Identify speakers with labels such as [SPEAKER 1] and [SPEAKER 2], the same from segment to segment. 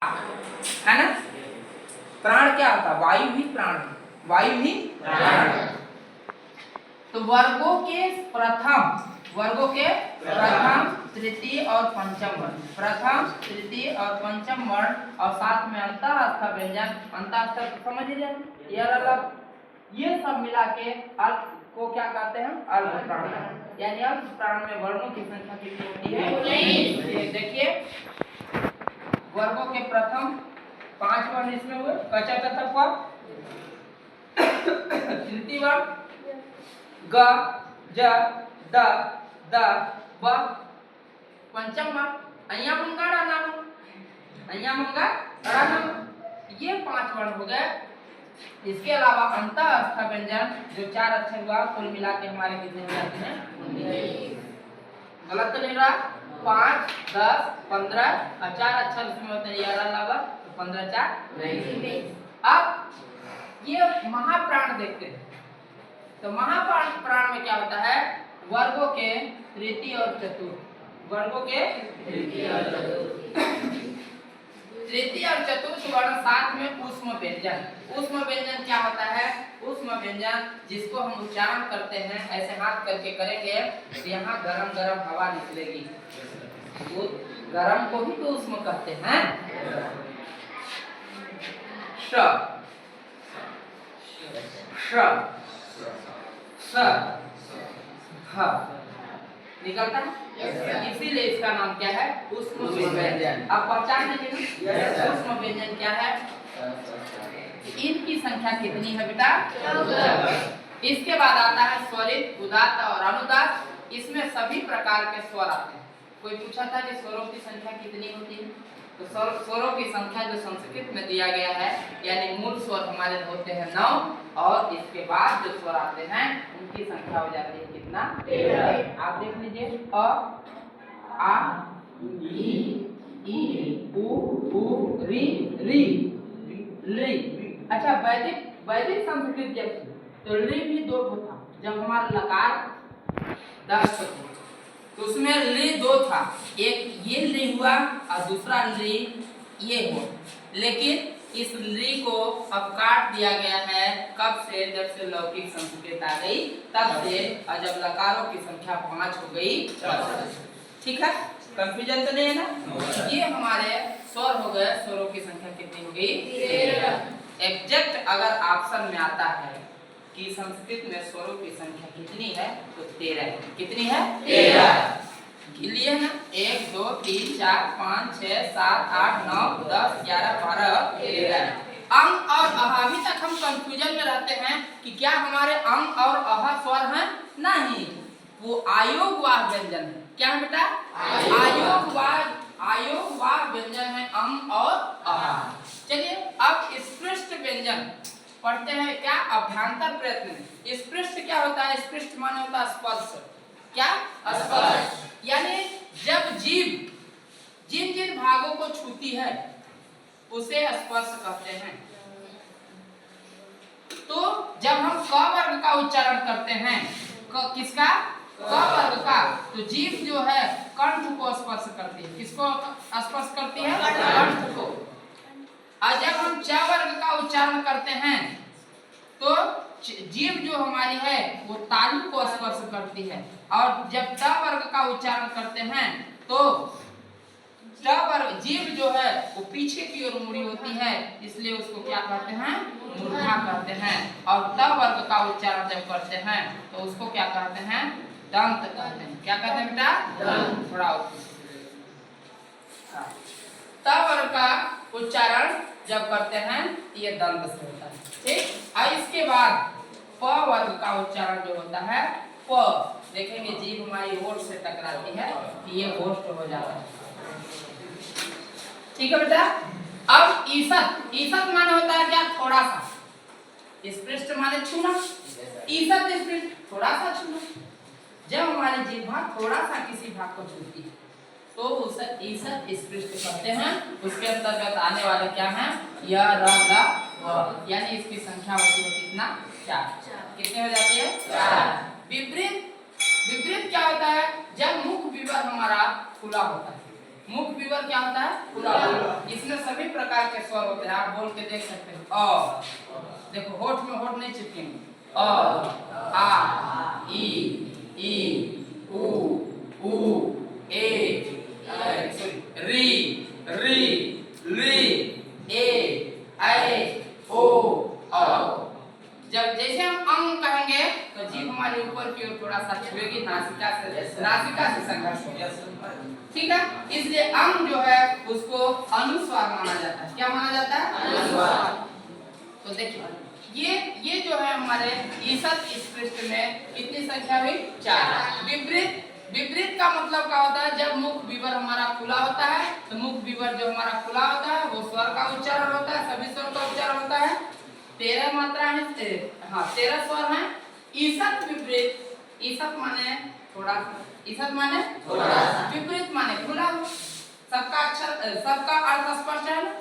[SPEAKER 1] है ना। प्राण क्या होता है? वायु ही प्राण है, वायु ही प्राण है। तो वर्गों के प्रथम तृतीय और पंचम वर्ण, प्रथम तृतीय और पंचम वर्ण और साथ में अंतःस्थ व्यंजन, अंतःस्थ समझ लीजिए ये सब मिला के अल्प को क्या कहते हैं? अल्प प्राण। यानी अल्प प्राण में वर्णों की संख्या कितनी होती है? देखिए वर्गों के प्रथम 5 वर्ण इसमें हुए, कचा तथा प। तृतीय वर्ण ग ज द द ब। पंचम वर्ण अय्या मंगा राना, अय्या मंगा राना, ये 5 वर्ण हो गए। इसके अलावा अंतःस्थ व्यंजन जो 4 अक्षर हुआ, कुल मिला के हमारे कितने हो जाते हैं? गलत तो नहीं रहा? 5 10 15 और 4 अक्षर इसमें होते हैं, 15 4 नहीं। अब ये महाप्राण देखते हैं। तो महाप्राण में क्या होता है? वर्गों के तृतीय और चतुर्थ, वर्गों के तृतीय और चतुर्थ वर्ण साथ में ऊष्म व्यंजन। ऊष्म व्यंजन क्या होता है? ऊष्म व्यंजन जिसको हम उच्चारण करते हैं, ऐसे हाथ करके करेंगे तो यहाँ गरम गरम हवा निकलेगी, तो गरम को ही तो ऊष्म कहते हैं। श श स ह निकलता है, इसीलिए इसका नाम क्या है? ऊष्म व्यंजन। आप पहचान लीजिए ना ऊष्म व्यंजन क्या है। इनकी संख्या कितनी है बेटा? 14। इसके बाद आता है स्वरित, उदात्त और अनुदात्त। इसमें सभी प्रकार के स्वर आते हैं। कोई पूछा था कि स्वरों की संख्या कितनी होती है? तो स्वरों की संख्या जो संस्कृत में दिया गया है, यानी मूल स्वर हमारे होते हैं 9 और इसके बाद जो स्वर आते हैं उनकी संख्या हो जाती है कितना? 13। आप देख लीजिए अ आ ई उ री री ली। अच्छा वैदिक संस्कृत जब तो ली भी 2 था। जब हमारा लकार 10 थे तो उसमें ली 2 था, एक ये ली हुआ और दूसरा ली ये हुआ। लेकिन इस ली को अब काट दिया गया है। कब से? जब से लौकिक संस्कृत आ गई तब से, और जब लकारों की संख्या 5 हो गई तब। ठीक है, कंफ्यूजन तो नहीं है ना? ये हमारे स्वर हो गए। स्वरों की संख्या कितनी हो गई? 13। एग्जैक्ट अगर ऑप्शन में आता है कि संस्कृत में स्वरों की संख्या कितनी है तो 13 है। कितनी है? 13। गिलिए ना 1 2 3 4 5 6 7 8 9 10 11 12 13। अंग और अह, अभी तक हम कंफ्यूजन में रहते हैं कि क्या हमारे अंग और अह स्वर हैं? नहीं, वो आयोगवाह व्यंजन है। क्या है बेटा? आयोगवाह व्यंजन है अंग और अह। चलिए अब स्पृष्ट व्यंजन पढ़ते हैं। क्या? अभ्यंतर प्रयत्न। स्पृष्ट क्या होता है? स्पृष्ट माने होता है स्पर्श। क्या? स्पर्श। यानी जब जीभ जिन जिन भागों को छूती है उसे स्पर्श कहते हैं। तो जब हम क वर्ग का उच्चारण करते हैं, किसका? क वर्ग का, तो जीभ जो है कंठ को स्पर्श करती है। किसको स्पर्श करती है? कंठ को। और जब हम च वर्ग का उच्चारण करते हैं तो जीभ जो हमारी है वो तालु को स्पर्श करती है। और जब ट वर्ग का उच्चारण करते हैं तो ट वर्ग जीभ जो है वो पीछे की ओर मुड़ी होती है, इसलिए उसको क्या कहते हैं? मूर्धा कहते हैं। और त वर्ग का उच्चारण जब करते हैं तो उसको क्या कहते हैं? दंत कहते हैं। क्या कहते हैं बेटा? दंत। थोड़ा त वर्ग का उच्चारण जब करते हैं ये दंत से होता है। ठीक। और इसके बाद प वर्ग का उच्चारण जो होता है प, देखेंगे जीभ हमारी होठ से टकराती है कि ये होठ हो जाता है। ठीक है बेटा। अब ईसत, ईसत माने होता है क्या? थोड़ा सा। स्पृष्ट माने छूना, ईसत स्पृष्ट थोड़ा सा छूना। जब हमारी जीभ थोड़ा सा किसी भाग को छूती है तो उसे ईसत स्पृष्ट कहते हैं। उसके अंतर्गत आने वाले क्या हैं? य र ल व, यानी इसकी संख्या होती है कितना? 4। कितने हो जाते हैं? 4। विपरीत क्या होता है? जब मुख विवर हमारा खुला होता है। मुख विवर क्या होता है? खुला। इसमें सभी प्रकार के स्वर होते हैं, आप बोल के देख सकते हैं। अ, देखो होठ में होठ नहीं चिपकेंगे। अ, आ, ई, उ, ए, री, ली, ए, ओ, जब जैसे हम अंग कहेंगे तो जीभ हमारी ऊपर की ओर थोड़ा सा छुएगी, नासिका से संघर्ष होगा, ठीक है। इसलिए अंग जो है उसको अनुस्वार माना जाता है। क्या माना जाता है? अनुस्वार। तो देखिए ये जो है हमारे ईसत इस पृष्ठ में कितनी संख्या हुई? 4। विपरीत का मतलब क्या होता है? जब मुख विवर हमारा खुला होता है तो मुख विवर जो हमारा खुला होता है वो स्वर का उच्चारण होता है, सभी स्वर का उच्चारण होता है। 13 मात्रा है, 13 स्वर हैं। ईसत विपरीत, ईसत माने थोड़ा सा, ईसत माने थोड़ा सा, विपरीत माने खुला हुआ। सबका अक्षर, सबका अर्थ स्पष्ट है ना?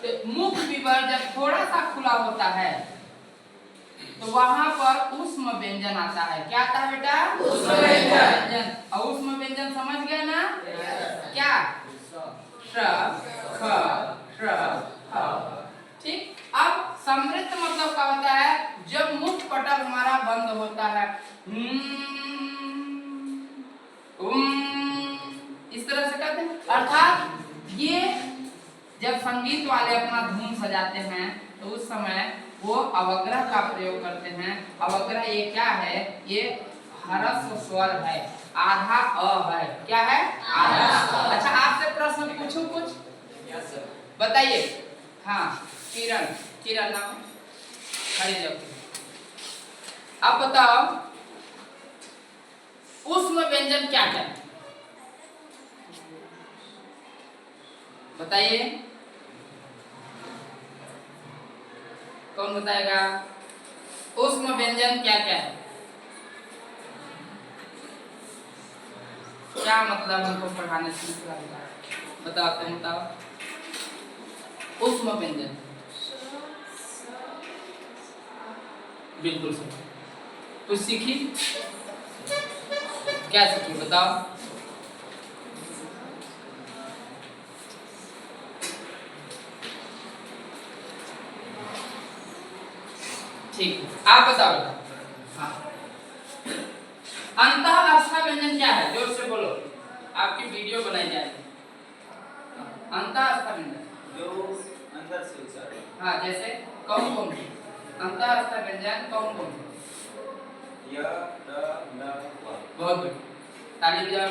[SPEAKER 1] तो मुख विवर जब थोड़ा सा खुला होता है तो वहां पर ऊष्म व्यंजन आता है। क्या आता है बेटा? ऊष्म व्यंजन। और ऊष्म व्यंजन समझ गए ना? क्या? श, ख, श, ह। ठीक। अब समृद्ध मतलब क्या होता है? जब मुख पटल हमारा बंद होता है, इस तरह से कहते हैं। अर्थात ये जब संगीत वाले अपना धुन सजाते हैं तो उस समय वो अवग्रह का प्रयोग करते हैं। अवग्रह ये क्या है? ये ह्रस्व स्वर है, आधा अ है। क्या है? आधा। अच्छा आपसे प्रश्न पूछूं कुछ? बताइए। हाँ किरण नाम खड़ी जगह। अब बताओ ऊष्म व्यंजन क्या है? बताइए, कौन बताएगा? ऊष्म व्यंजन क्या क्या है? क्या मतलब हमको पढ़ाने से बताओ, तुम बताओ। ऊष्म व्यंजन बिल्कुल सही। कुछ सीखी? क्या सीखी बताओ? ठीक, आप बताओ। हाँ। अंतःस्था व्यंजन क्या है? जोर से बोलो, आपकी वीडियो बनाई जाएगी। अंतःस्था व्यंजन जो अंदर से उच्चारण। हाँ, जैसे कौन कौन अंतःस्था व्यंजन कौन कौन? य, ड, ल, व। बहुत बढ़िया, ताली बजाओ।